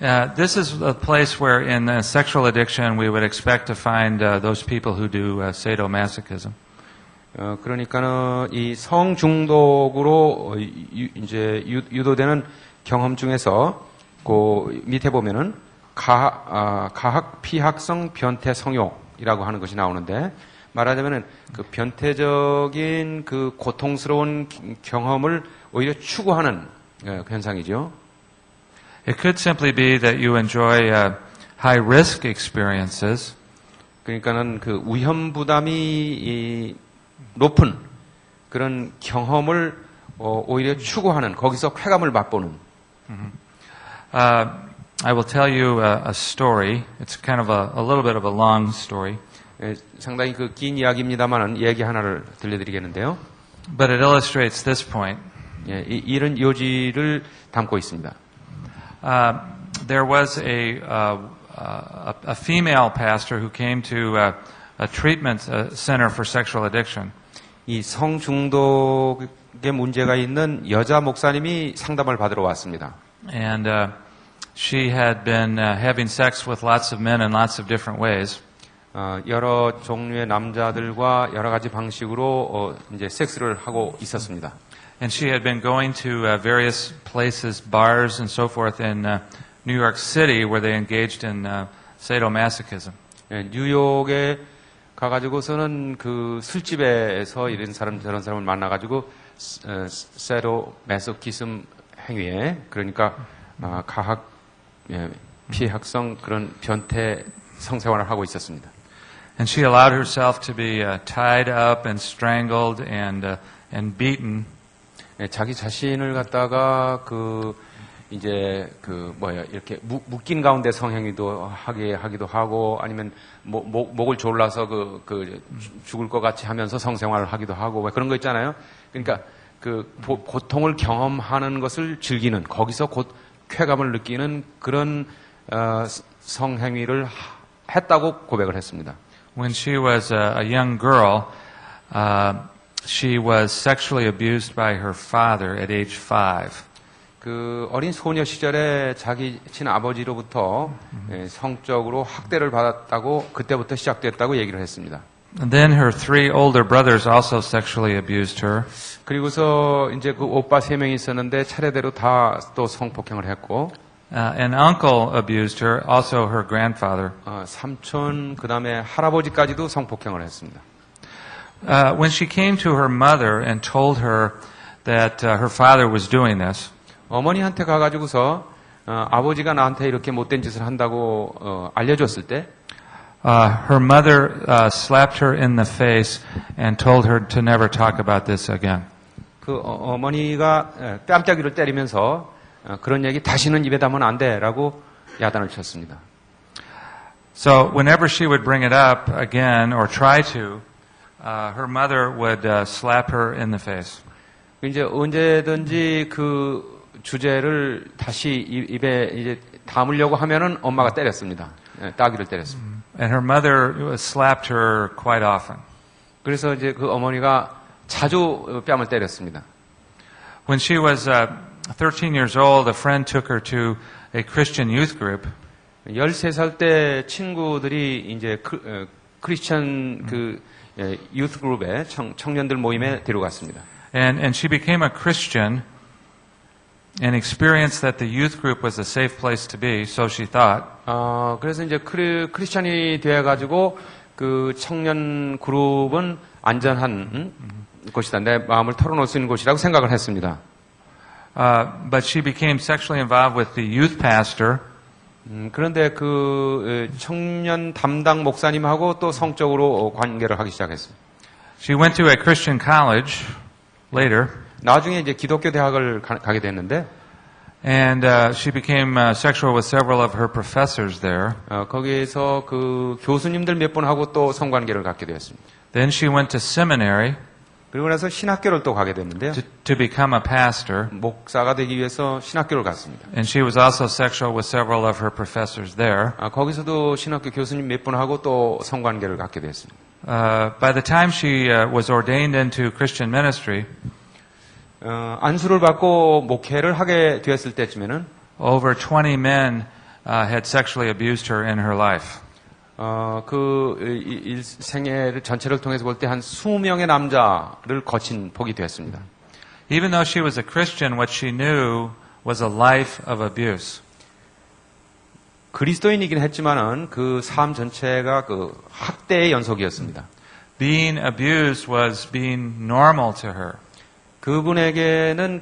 This is a place where in sexual addiction we would expect to find those people who do sadomasochism. 그러니까는 이 성중독으로 이제 유도되는 경험 중에서 그 밑에 보면은 가학 피학성 변태 성욕이라고 하는 것이 나오는데 말하자면은 그 변태적인 그 고통스러운 경험을 오히려 추구하는 현상이죠. It could simply be that you enjoy high risk experiences. 그러니까는 그 위험 부담이 높은 그런 경험을 오히려 추구하는 거기서 쾌감을 맛보는. I will tell you a story. It's kind of a little bit of a long story. 상당히 그 긴 이야기입니다만은 얘기 하나를 들려드리겠는데요. But it illustrates this point. 이런 요지를 담고 있습니다. There was a female pastor who came to a treatment center for sexual addiction. 이 성중독의 문제가 있는 여자 목사님이 상담을 받으러 왔습니다. And she had been having sex with lots of men in lots of different ways. 여러 종류의 남자들과 여러 가지 방식으로 이제 섹스를 하고 있었습니다. And she had been going to various places, bars and so forth in New York City where they engaged in sadomasochism. 뉴욕에 가가지고서는 그 술집에서 이런 사람 저런 사람을 만나가지고 사도마소키즘 행위에 그러니까 가학 피학성 그런 변태 성생활을 하고 있었습니다. And she allowed herself to be tied up and strangled and beaten. 자기 자신을 갖다가 이제 이렇게 묶인 가운데 성행위도 하기도 하고 아니면 목을 졸라서 죽을 것 같이 하면서 성생활을 하기도 하고 그런 거 있잖아요. 그러니까 고통을 경험하는 것을 즐기는 거기서 곧 쾌감을 느끼는 그런 성행위를 했다고 고백을 했습니다. When she was a young girl, she was sexually abused by her father at age 5. 그 어린 소녀 시절에 자기 친아버지로부터 성적으로 학대를 받았다고 그때부터 시작됐다고 얘기를 했습니다. And then her 3 older brothers also sexually abused her. 그리고서 이제 그 오빠 3명이 있었는데 차례대로 다 또 성폭행을 했고. An uncle abused her, also her grandfather. 삼촌 그다음에 할아버지까지도 성폭행을 했습니다. When she came to her mother and told her that her father was doing this, 어머니한테 가가지고서 아버지가 나한테 이렇게 못된 짓을 한다고 알려줬을 때, her mother slapped her in the face and told her to never talk about this again. 그 어머니가 뺨때기를 때리면서 그런 얘기 다시는 입에 담으면 안 돼라고 야단을 쳤습니다. So whenever she would bring it up again or try to, her mother would slap her in the face. 이제 언제든지 그 주제를 다시 입에 이제 담으려고 하면은 엄마가 때렸습니다. 따귀를 때렸습니다. And her mother slapped her quite often. 그래서 이제 그 어머니가 자주 뺨을 때렸습니다. When she was 13 years old, a friend took her to a Christian youth group. 13살 때 친구들이 이제 크리스천 유th 그룹에 청년들 모임에 데려갔습니다. And she became a Christian and experienced that the youth group was a safe place to be, so she thought. 그래서 이제 크리스천이 되어 가지고 그 청년 그룹은 안전한 곳이다. 내 마음을 털어놓을 수 있는 곳이라고 생각을 했습니다. But she became sexually involved with the youth pastor. 그런데 그 청년 담당 목사님하고 또 성적으로 관계를 하기 시작했습니다. She went to a Christian college later. 나중에 이제 기독교 대학을 가게 됐는데, and she became sexual with several of her professors there. 거기에서 그 교수님들 몇 분하고 또 성관계를 갖게 되었습니다. Then she went to seminary. 그리고 나서 신학교를 또 가게 됐는데요. To become a pastor. 목사가 되기 위해서 신학교를 갔습니다. And she was also sexual with several of her professors there. 거기서도 신학교 교수님 몇 분하고 또 성관계를 갖게 됐습니다. By the time she was ordained into Christian ministry, 안수를 받고 목회를 하게 되었을 때쯤에는 over 20 men had sexually abused her in her life. 생애를 전체를 통해서 볼 때 한 20명의 남자를 거친 복이 되었습니다. Even though she was a Christian, what she knew was a life of abuse. 그리스도인이긴 했지만은 그 삶 전체가 그 학대의 연속이었습니다. Being abused was being normal to her. 그분에게는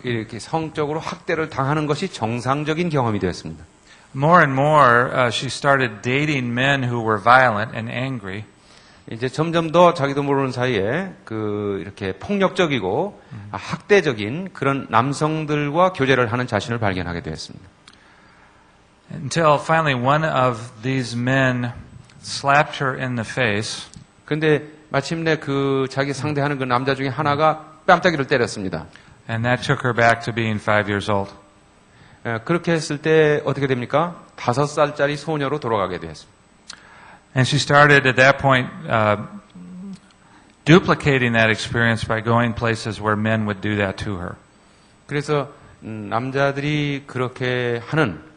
이렇게 성적으로 학대를 당하는 것이 정상적인 경험이 되었습니다. More and more, she started dating men who were violent and angry. 이제 점점 더 자기도 모르는 사이에 이렇게 폭력적이고 학대적인 그런 남성들과 교제를 하는 자신을 발견하게 되었습니다. Until finally one of these men slapped her in the face. 그런데 마침내 자기 상대하는 그 남자 중에 하나가 뺨따기를 때렸습니다. And that took her back to being 5 years old. 그렇게 했을 때 어떻게 됩니까? 5살짜리 소녀로 돌아가게 되었습니다. And she started at that point duplicating that experience by going places where men would do that to her. 그래서 남자들이 그렇게 하는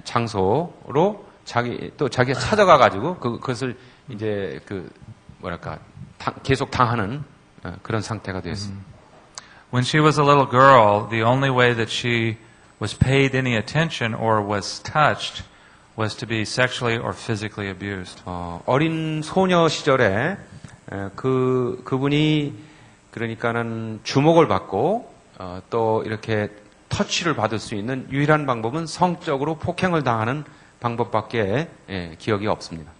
장소로 자기가 찾아가 가지고 그것을 이제 계속 당하는 그런 상태가 되었습니다. When she was a little girl, the only way that she was paid any attention or was touched was to be sexually or physically abused. 어린 소녀 시절에 그분이 그러니까는 주목을 받고 또 이렇게 터치를 받을 수 있는 유일한 방법은 성적으로 폭행을 당하는 방법밖에 기억이 없습니다.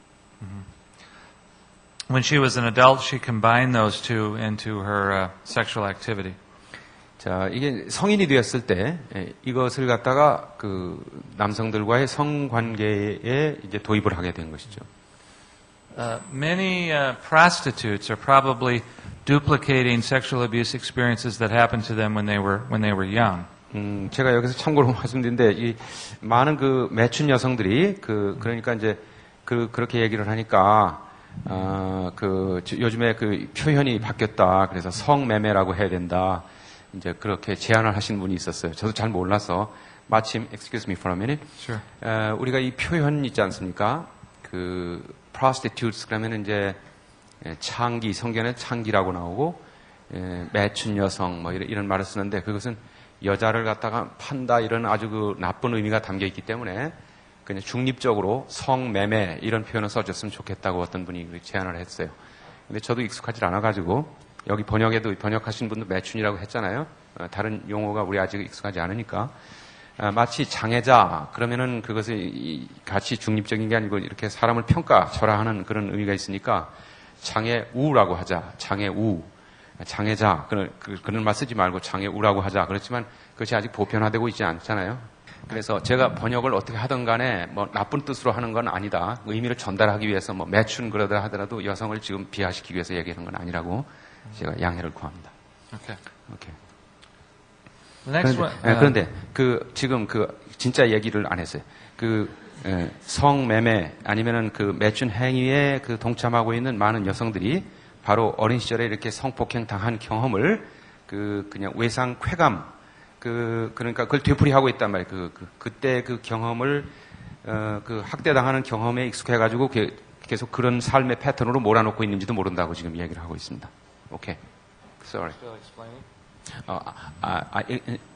When she was an adult, she combined those two into her sexual activity. 자, 이게 성인이 되었을 때 이것을 갖다가 남성들과의 성관계에 이제 도입을 하게 된 것이죠. Many prostitutes are probably duplicating sexual abuse experiences that happened to them when they were young. 제가 여기서 참고로 말씀드린데 이 많은 매춘 여성들이 그러니까 이제 그렇게 얘기를 하니까 요즘에 표현이 바뀌었다. 그래서 성매매라고 해야 된다. 이제 그렇게 제안을 하신 분이 있었어요. 저도 잘 몰라서 마침 excuse me for a minute. Sure. 우리가 이 표현 있지 않습니까? prostitutes 그러면 이제 창기 성경에 창기라고 나오고 매춘 여성 뭐 이런 말을 쓰는데 그것은 여자를 갖다가 판다 이런 아주 나쁜 의미가 담겨 있기 때문에 그냥 중립적으로 성매매 이런 표현을 써줬으면 좋겠다고 어떤 분이 제안을 했어요. 근데 저도 익숙하지 않아가지고 여기 번역에도 번역하신 분도 매춘이라고 했잖아요. 다른 용어가 우리 아직 익숙하지 않으니까 마치 장애자 그러면은 그것을 같이 중립적인 게 아니고 이렇게 사람을 평가절하하는 그런 의미가 있으니까 장애우라고 하자. 장애우, 장애자 그런 말 쓰지 말고 장애우라고 하자. 그렇지만 그것이 아직 보편화되고 있지 않잖아요. 그래서 제가 번역을 어떻게 하든 간에 뭐 나쁜 뜻으로 하는 건 아니다. 의미를 전달하기 위해서 뭐 매춘 그러다 하더라도 여성을 지금 비하시키기 위해서 얘기하는 건 아니라고 제가 양해를 구합니다. Okay. 오케이. The next one. 그런데 지금 진짜 얘기를 안 했어요. 성매매 아니면은 매춘 행위에 동참하고 있는 많은 여성들이 바로 어린 시절에 이렇게 성폭행 당한 경험을 그냥 외상 쾌감 그러니까 그걸 되풀이하고 있단 말이에요. 그때 경험을 학대 당하는 경험에 익숙해 가지고 계속 그런 삶의 패턴으로 몰아놓고 있는지도 모른다고 지금 이야기를 하고 있습니다. 오케이. Sorry.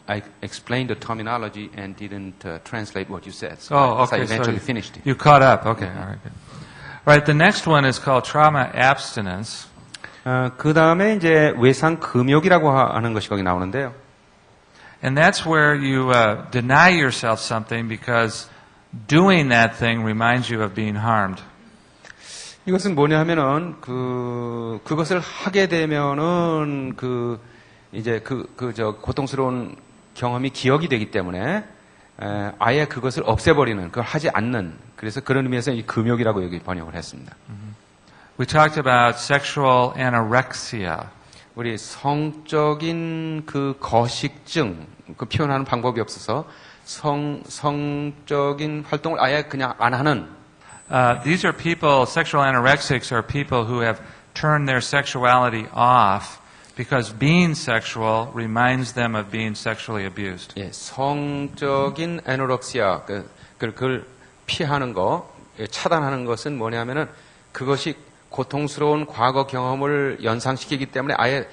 I explained the terminology and didn't translate what you said. So okay. I eventually So finished it. You caught up. Okay. All right. Good. All right. The next one is called trauma abstinence. 그 다음에 이제 외상 금욕이라고 하는 것이 거기 나오는데요. And that's where you deny yourself something because doing that thing reminds you of being harmed. 이것은 뭐냐 하면은 그것을 하게 되면은 이제 고통스러운 경험이 기억이 되기 때문에 아예 그것을 없애버리는 그걸 하지 않는 그래서 그런 의미에서 이 금욕이라고 여기 번역을 했습니다. We talked about sexual anorexia. 우리 성적인 거식증 표현하는 방법이 없어서 성적인 활동을 아예 그냥 안 하는. These are people, sexual anorexics are people who have turned their sexuality off because being sexual reminds them of being sexually abused. 예, 성적인 에노렉시아 그걸 피하는 거, 차단하는 것은 뭐냐면은 그것이 고통스러운 과거 경험을 연상시키기 때문에 아예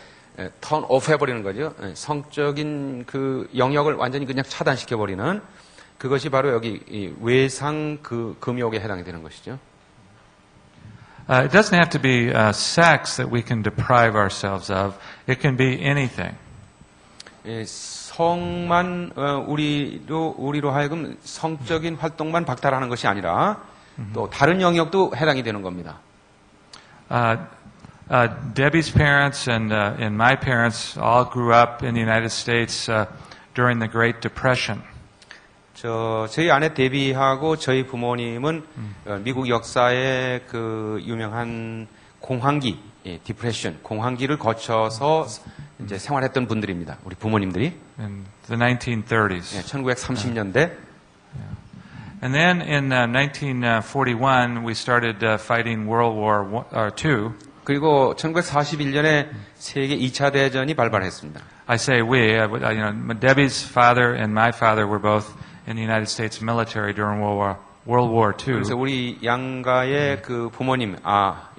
턴 오프 해버리는 거죠. 성적인 그 영역을 완전히 그냥 차단시켜버리는 그것이 바로 여기 이 외상 그 금욕에 해당이 되는 것이죠. It doesn't have to be sex that we can deprive ourselves of. It can be anything. 성만 우리로 하여금 성적인 활동만 박탈하는 것이 아니라 또 다른 영역도 해당이 되는 겁니다. Debbie's parents and my parents all grew up in the United States during the Great Depression. 저희 아내 데비하고 저희 부모님은 미국 역사의 그 유명한 공황기, 디프레션, 공황기를 거쳐서 이제 생활했던 분들입니다. 우리 부모님들이. In the 1930s. 1930년대. And then in 1941, we started fighting World War II. 그리고 1941년에 세계 2차 대전이 발발했습니다. I say we. Debbie's father and my father were both in the United States military during World War II. 그래서 우리 양가의 그 부모님,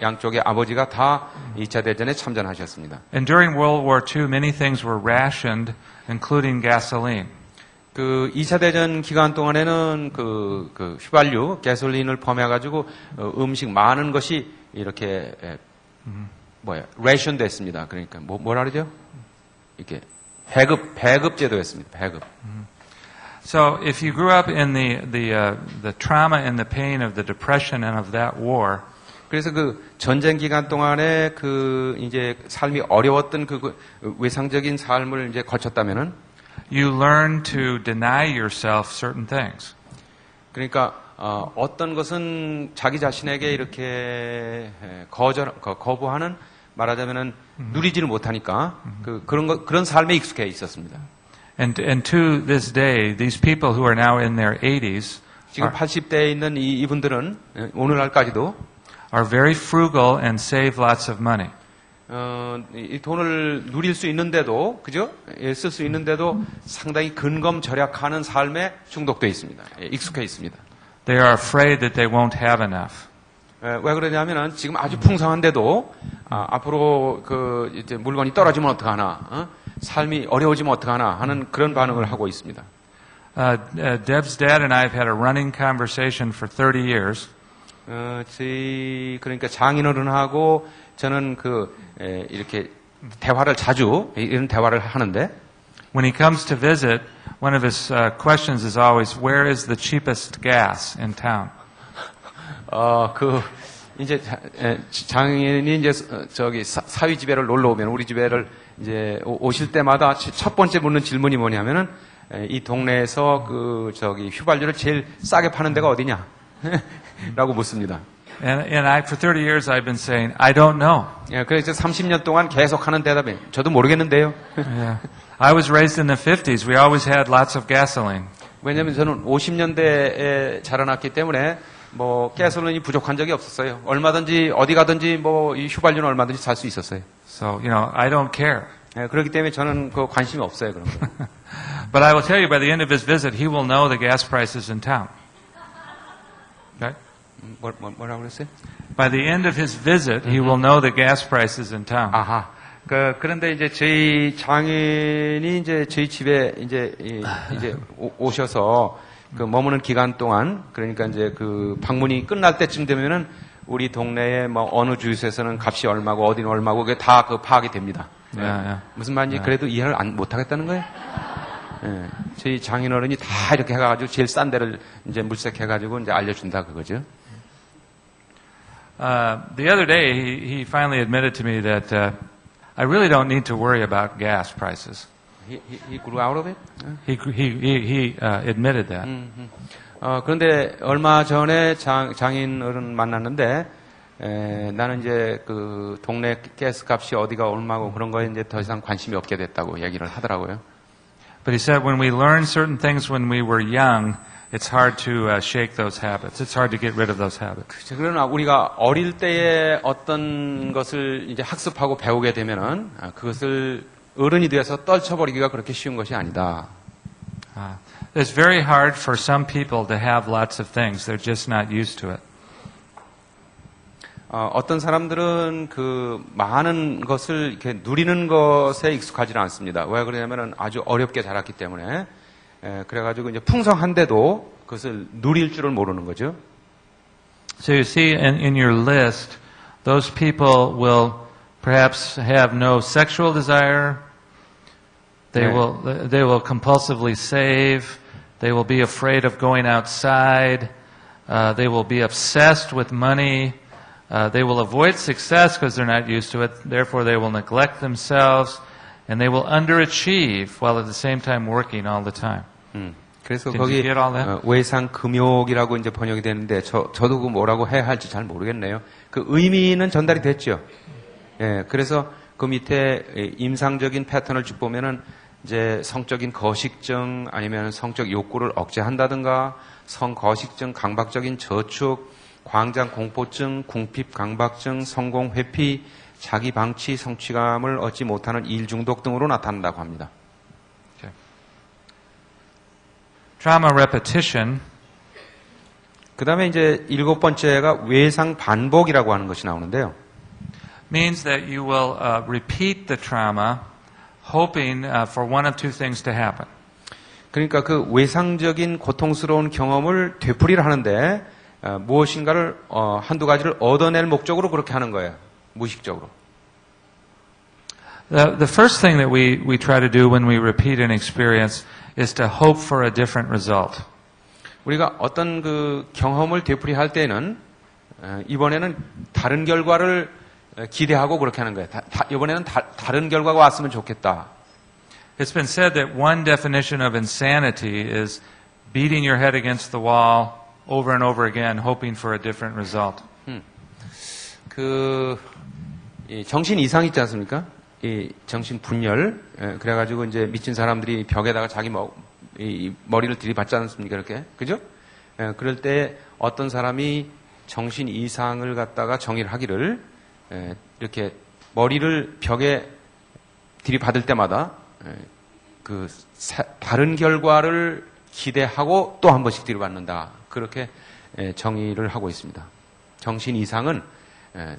양쪽의 아버지가 다 2차 대전에 참전하셨습니다. And during World War II, many things were rationed, including gasoline. 그 2차 대전 기간 동안에는 그 휘발유, 가솔린을 포함해가지고 음식 많은 것이 이렇게 레이션 됐습니다. 그러니까 뭐라 그러죠? 이렇게 배급 제도였습니다. 배급. So if you grew up in the trauma and the pain of the depression and of that war, 그래서 그 전쟁 기간 동안에 그 이제 삶이 어려웠던 그 외상적인 삶을 이제 거쳤다면은 you learn to deny yourself certain things. 그러니까 어떤 것은 자기 자신에게 이렇게 거부하는 말하자면은 누리지를 못하니까 그런 삶에 익숙해 있었습니다. And to this day, these people who are now in their 80s 지금 80대에 있는 이분들은 오늘날까지도 are very frugal and save lots of money. 이 돈을 누릴 수 있는데도, 그죠? 쓸 수 있는데도 상당히 근검절약하는 삶에 중독되어 있습니다. 익숙해 있습니다. They are afraid that they won't have enough. 왜 그러냐면은 지금 아주 풍성한데도 앞으로 그 이제 물건이 떨어지면 어떡하나, 삶이 어려워지면 어떡하나 하는 그런 반응을 하고 있습니다. Deb's dad and I have had a running conversation for 30 years. 그러니까 장인어른하고 저는 이렇게 대화를 자주 이런 대화를 하는데 When he comes to visit, one of his questions is always, "Where is the cheapest gas in town?" 이제 장인이 이제 저기 사위 집에를 놀러 오면 우리 집에를 이제 오실 때마다 첫 번째 묻는 질문이 뭐냐면은 이 동네에서 저기 휘발유를 제일 싸게 파는 데가 어디냐? 라고 묻습니다. And for 30 years I've been saying, I don't know. 그래서 30년 동안 계속 하는 대답이 저도 모르겠는데요. Yeah. I was raised in the 50s. We always had lots of gasoline. 왜냐면 저는 50년대에 자라났기 때문에 가솔린이 부족한 적이 없었어요. 얼마든지 어디 가든지 이 휘발유는 얼마든지 살 수 있었어요. So, I don't care. 그렇기 때문에 저는 관심이 없어요, 그런 거. But I will tell you, by the end of his visit, he will know the gas prices in town. Okay? 뭐라고 그랬어요? By the end of his visit, he will know the gas prices in town. 아하. 그런데 이제 저희 장인이 이제 저희 집에 이제 오셔서 머무는 기간 동안 그러니까 이제 방문이 끝날 때쯤 되면은 우리 동네에 어느 주유소에서는 값이 얼마고 어디는 얼마고 그게 다 파악이 됩니다. Yeah. 무슨 말인지 그래도 이해를 못 하겠다는 거예요. 저희 장인어른이 다 이렇게 해가지고 제일 싼 데를 이제 물색해가지고 이제 알려준다 그거죠. The other day, he finally admitted to me that I really don't need to worry about gas prices. He grew out of it? He admitted that. 그런데 얼마 전에 장인어른 만났는데 나는 이제 동네 가스 값이 어디가 얼마고 그런 거에 이제 더 이상 관심이 없게 됐다고 얘기를 하더라고요. But he said when we learned certain things when we were young, it's hard to shake those habits. It's hard to get rid of those habits. 그러나 우리가 어릴 때에 어떤 것을 이제 학습하고 배우게 되면은 그것을 어른이 되어서 떨쳐버리기가 그렇게 쉬운 것이 아니다. It's very hard for some people to have lots of things. They're just not used to it. 어떤 사람들은 그 많은 것을 이렇게 누리는 것에 익숙하지는 않습니다. 왜 그러냐면은 아주 어렵게 자랐기 때문에. 그래가지고 이제 풍성한데도 그것을 누릴 줄을 모르는 거죠. So you see in your list, those people will perhaps have no sexual desire. They will compulsively save. They will be afraid of going outside. They will be obsessed with money. They will avoid success because they're not used to it. Therefore, they will neglect themselves, and they will underachieve while at the same time working all the time. 그래서 Did 거기 you get all that? 외상 금욕이라고 이제 번역이 되는데 저도 그 뭐라고 해야 할지 잘 모르겠네요. 그 의미는 전달이 됐죠. 예, 그래서 그 밑에 임상적인 패턴을 쭉 보면은 이제 성적인 거식증 아니면 성적 욕구를 억제한다든가 성거식증, 강박적인 저축, 광장 공포증, 궁핍 강박증, 성공 회피, 자기 방치, 성취감을 얻지 못하는 일 중독 등으로 나타난다고 합니다. Okay. Trauma repetition 그 다음에 이제 7번째가 외상 반복이라고 하는 것이 나오는데요. means that you will repeat the trauma, hoping for one of two things to happen. 그러니까 그 외상적인 고통스러운 경험을 되풀이를 하는데 무엇인가를 한두 가지를 얻어낼 목적으로 그렇게 하는 거예요. 무의식적으로. The first thing that we try to do when we repeat an experience is to hope for a different result. 우리가 어떤 그 경험을 되풀이할 때는 이번에는 다른 결과를 기대하고 그렇게 하는 거예요. 이번에는 다른 결과가 왔으면 좋겠다. It's been said that one definition of insanity is beating your head against the wall over and over again, hoping for a different result. 이 정신 이상 있지 않습니까? 이 정신 분열. 그래가지고 이제 미친 사람들이 벽에다가 자기 이 머리를 들이받지 않습니까? 이렇게. 그죠? 그럴 때 어떤 사람이 정신 이상을 갖다가 정의를 하기를 이렇게 머리를 벽에 들이받을 때마다 그 다른 결과를 기대하고 또 한 번씩 들이받는다. 그렇게 정의를 하고 있습니다. 정신 이상은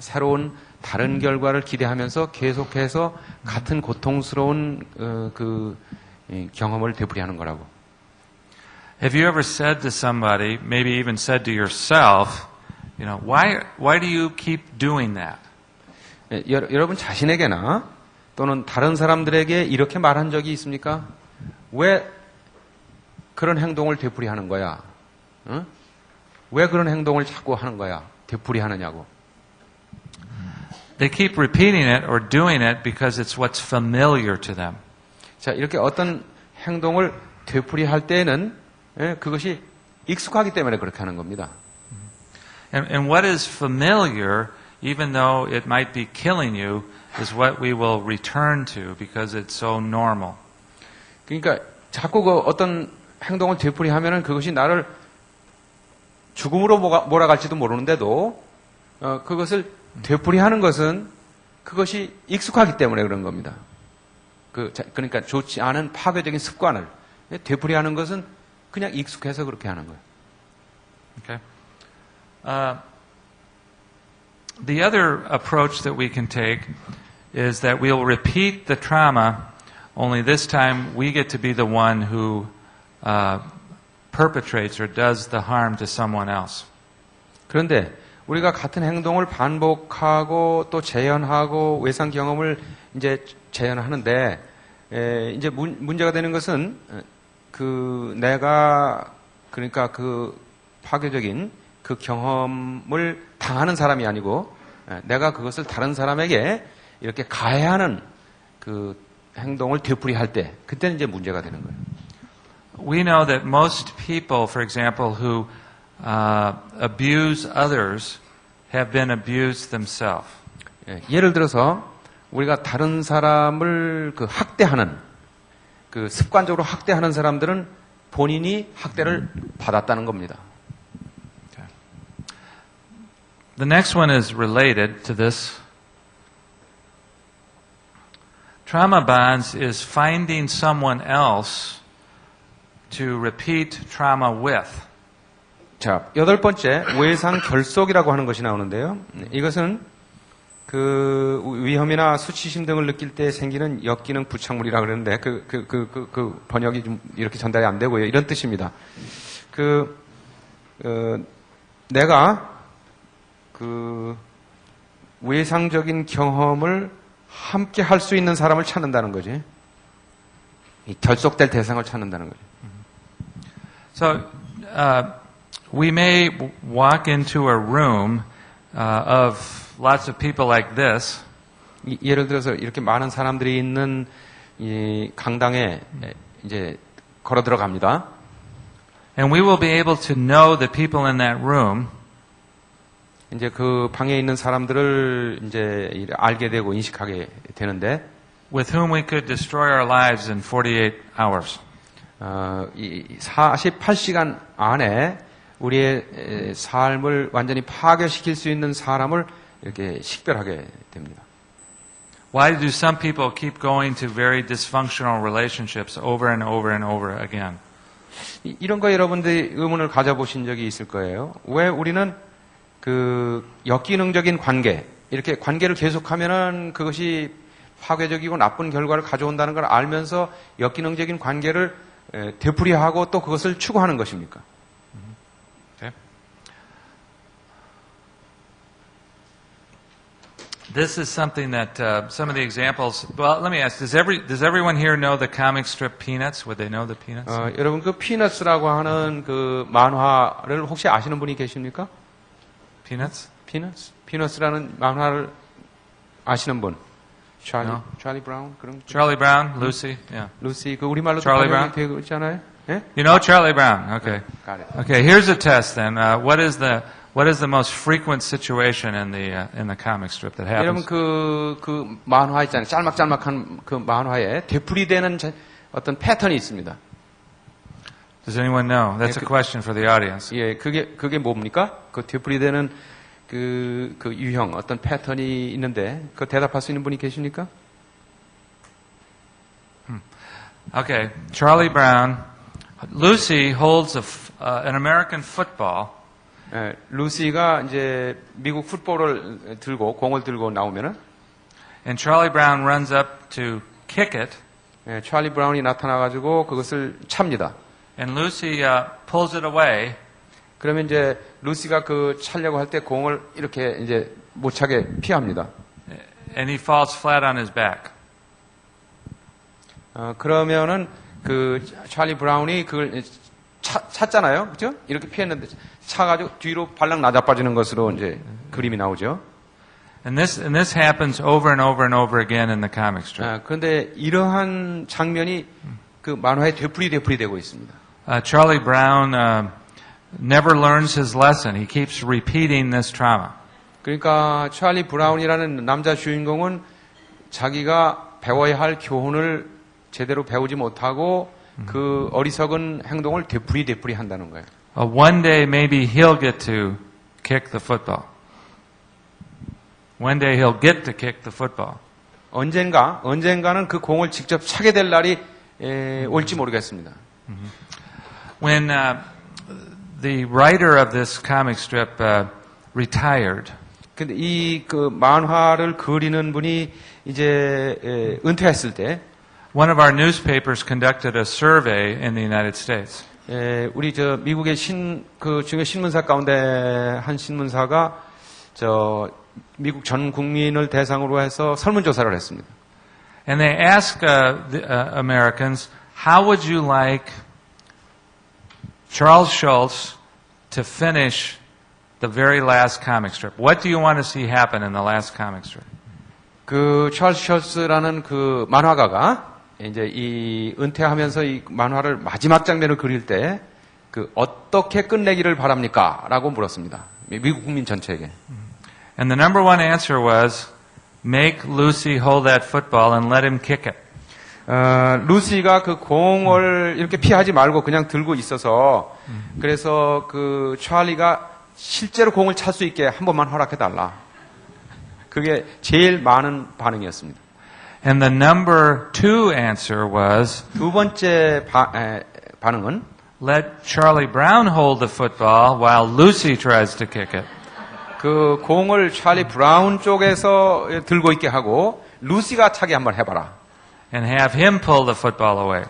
새로운 다른 결과를 기대하면서 계속해서 같은 고통스러운 그 경험을 되풀이하는 거라고. Have you ever said to somebody, maybe even said to yourself, you know, why do you keep doing that? 여러분 자신에게나 또는 다른 사람들에게 이렇게 말한 적이 있습니까? 왜 그런 행동을 되풀이하는 거야? 응? 왜 그런 행동을 자꾸 하는 거야? 되풀이하느냐고. They keep repeating it or doing it because it's what's familiar to them. 자, 이렇게 어떤 행동을 되풀이할 때는 그것이 익숙하기 때문에 그렇게 하는 겁니다. And what is familiar, even though it might be killing you, is what we will return to because it's so normal. 그러니까 자꾸 그 어떤 행동을 되풀이하면은 그것이 나를 죽음으로 몰아갈지도 모르는데도 그것을 되풀이하는 것은 그것이 익숙하기 때문에 그런 겁니다. 그러니까 좋지 않은 파괴적인 습관을 되풀이하는 것은 그냥 익숙해서 그렇게 하는 거예요. Okay. The other approach that we can take is that we'll repeat the trauma, only this time we get to be the one who perpetrates or does the harm to someone else. 그런데 우리가 같은 행동을 반복하고 또 재현하고 외상 경험을 이제 재현하는데 이제 문제가 되는 것은 그러니까 그 파괴적인 그 경험을 당하는 사람이 아니고 내가 그것을 다른 사람에게 이렇게 가해하는 그 행동을 되풀이할 때 그때는 이제 문제가 되는 거예요. We know that most people, for example, who abuse others have been abused themselves. 예를 들어서 우리가 다른 사람을 그 학대하는 그 습관적으로 학대하는 사람들은 본인이 학대를 받았다는 겁니다. Okay. The next one is related to this. Trauma bonds is finding someone else to repeat trauma with. 자, 여덟 번째 외상 결속이라고 하는 것이 나오는데요. 이것은 그 위험이나 수치심 등을 느낄 때 생기는 역기능 부착물이라 그러는데 그 번역이 좀 이렇게 전달이 안 되고요. 이런 뜻입니다. 내가 그 외상적인 경험을 함께 할 수 있는 사람을 찾는다는 거지. 이 결속될 대상을 찾는다는 거죠. So, we may walk into a room of lots of people like this, 예를 들어서 이렇게 많은 사람들이 있는 이 강당에 이제 걸어 들어갑니다. and we will be able to know the people in that room 이제 그 방에 있는 사람들을 이제 알게 되고 인식하게 되는데, with whom we could destroy our lives in 48 hours. 이 48시간 안에 우리의 삶을 완전히 파괴시킬 수 있는 사람을 이렇게 식별하게 됩니다. Why do some people keep going to very dysfunctional relationships over and over and over again? 이런 거 여러분들이 의문을 가져보신 적이 있을 거예요. 왜 우리는 그 역기능적인 관계, 이렇게 관계를 계속하면은 그것이 파괴적이고 나쁜 결과를 가져온다는 걸 알면서 역기능적인 관계를 되풀이하고 또 그것을 추구하는 것입니까? Okay. This is something that some of the examples. Well, let me ask: Does everyone here know the comic strip Peanuts? Would they know the Peanuts? 여러분 그 피너츠라고 하는 그 만화를 혹시 아시는 분이 계십니까? Peanuts? 피너츠라는 만화를 아시는 분? No. 찰리 브라운 그런 Charlie Brown, Lucy. Yeah. 루시 그 우리말로 Charlie 번역이 되고 있잖아요. 예? You know Charlie Brown. Okay. Got it. Okay. Here's a test then. What is the most frequent situation in the comic strip that 여러분 happens? 그 만화 있잖아요. 짤막짤막한 그 만화에 되풀이되는 어떤 패턴이 있습니다. Does anyone know? That's a question for the audience. 예, 그게 뭡니까? 그 되풀이되는 그 유형, 어떤 패턴이 있는데, 그 대답할 수 있는 분이 계십니까? Okay. Charlie Brown. Lucy holds an American football. 예, 루시가 이제 미국 풋볼을 들고, 공을 들고 나오면은, And Charlie Brown runs up to kick it, 예, 찰리 브라운이 나타나가지고 그것을 찹니다. and Lucy pulls it away, 그러면 이제 루시가 그 차려고 할 때 공을 이렇게 이제 못 차게 피합니다. and he falls flat on his back. 그러면은 그 찰리 브라운이 그걸 찼잖아요. 그죠? 이렇게 피했는데 차가지고 뒤로 발랑 낮아빠지는 것으로 이제 그림이 나오죠. And this happens over and over and over again in the comic strip. 그런데 이러한 장면이 그 만화에 되풀이되고 있습니다. Charlie Brown never learns his lesson. He keeps repeating this trauma. 그러니까 찰리 브라운이라는 남자 주인공은 자기가 배워야 할 교훈을 제대로 배우지 못하고 그 어리석은 행동을 되풀이 한다는 거예요. One day maybe he'll get to kick the football. One day he'll get to kick the football. 언젠가는 그 공을 직접 차게 될 날이 올지 모르겠습니다. When the writer of this comic strip retired, 근데 이 그 만화를 그리는 분이 이제 은퇴했을 때 one of our newspapers conducted a survey in the United States. 우리 저 미국의 그 중에 신문사 가운데 한 신문사가 저 미국 전 국민을 대상으로 해서 설문조사를 했습니다. And they asked the Americans, how would you like Charles Schulz to finish the very last comic strip? What do you want to see happen in the last comic strip? 그 찰스 셜스라는 그 만화가가 이제 이 은퇴하면서 이 만화를 마지막 장면을 그릴 때 그 어떻게 끝내기를 바랍니까?라고 물었습니다. 미국 국민 전체에게. And the number one answer was, make Lucy hold that football and let him kick it. 루시가 그 공을 이렇게 피하지 말고 그냥 들고 있어서 그래서 그 찰리가 실제로 공을 찰 수 있게 한 번만 허락해달라. 그게 제일 많은 반응이었습니다. And the number two answer was, 두 번째 반응은 let Charlie Brown hold the football while Lucy tries to kick it. 그 공을 찰리 브라운 쪽에서 들고 있게 하고 루시가 차게 한번 해봐라. And have him pull the football away.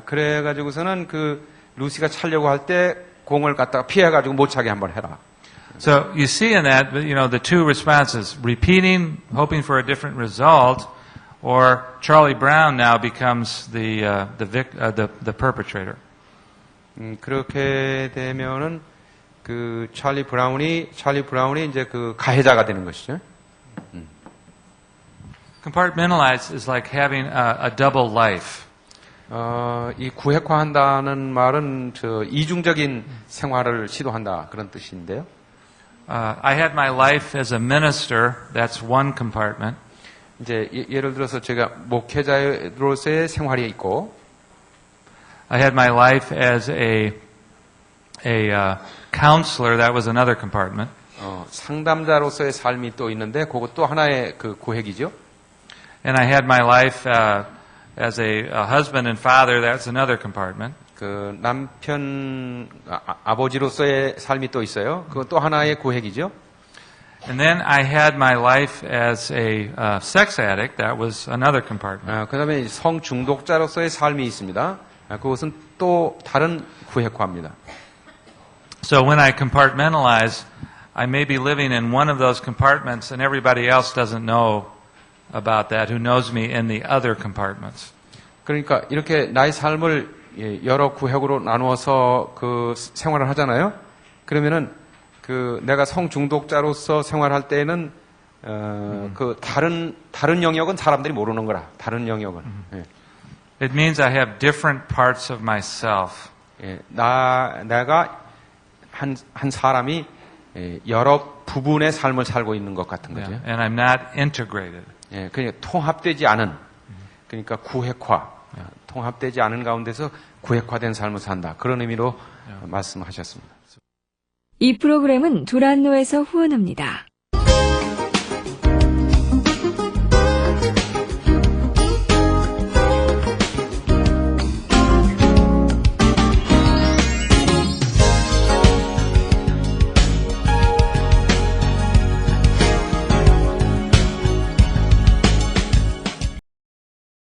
그래가지고서는 그 루시가 차려고 할 때 공을 갖다가 피해가지고 못 차게 한번 해라. So you see in that, the two responses, repeating, hoping for a different result, or Charlie Brown now becomes the perpetrator. 그렇게 되면은 그 찰리 브라운이 이제 그 가해자가 되는 것이죠. Compartmentalize is like having a double life. 이 구획화한다는 말은 이중적인 생활을 시도한다 그런 뜻인데요. I had my life as a minister. That's one compartment. 이제 예를 들어서 제가 목회자로서의 생활이 있고, I had my life as a counselor. That was another compartment. 상담자로서의 삶이 또 있는데, 그것 또 하나의 그 구획이죠. And I had my life as a husband and father. That's another compartment. 그 남편 아버지로서의 삶이 또 있어요. 그건 또 하나의 구획이죠. And then I had my life as a sex addict. That was another compartment. 그다음에 성중독자로서의 삶이 있습니다. 그것은 또 다른 구획화입니다. So when I compartmentalize, I may be living in one of those compartments and everybody else doesn't know about that who knows me in the other compartments. 그러니까 이렇게 나의 삶을 여러 구획으로 나누어서 그 생활을 하잖아요. 그러면은 그 내가 성중독자로서 생활할 때는 그 다른 영역은 사람들이 모르는 거라. 다른 영역은. It means I have different parts of myself. 내가 한 사람이 여러 부분의 삶을 살고 있는 것 같은 거죠. Yeah. And I'm not integrated. 그러니까 통합되지 않은, 그러니까 구획화, 통합되지 않은 가운데서 구획화된 삶을 산다. 그런 의미로 말씀하셨습니다. 이 프로그램은 두란노에서 후원합니다.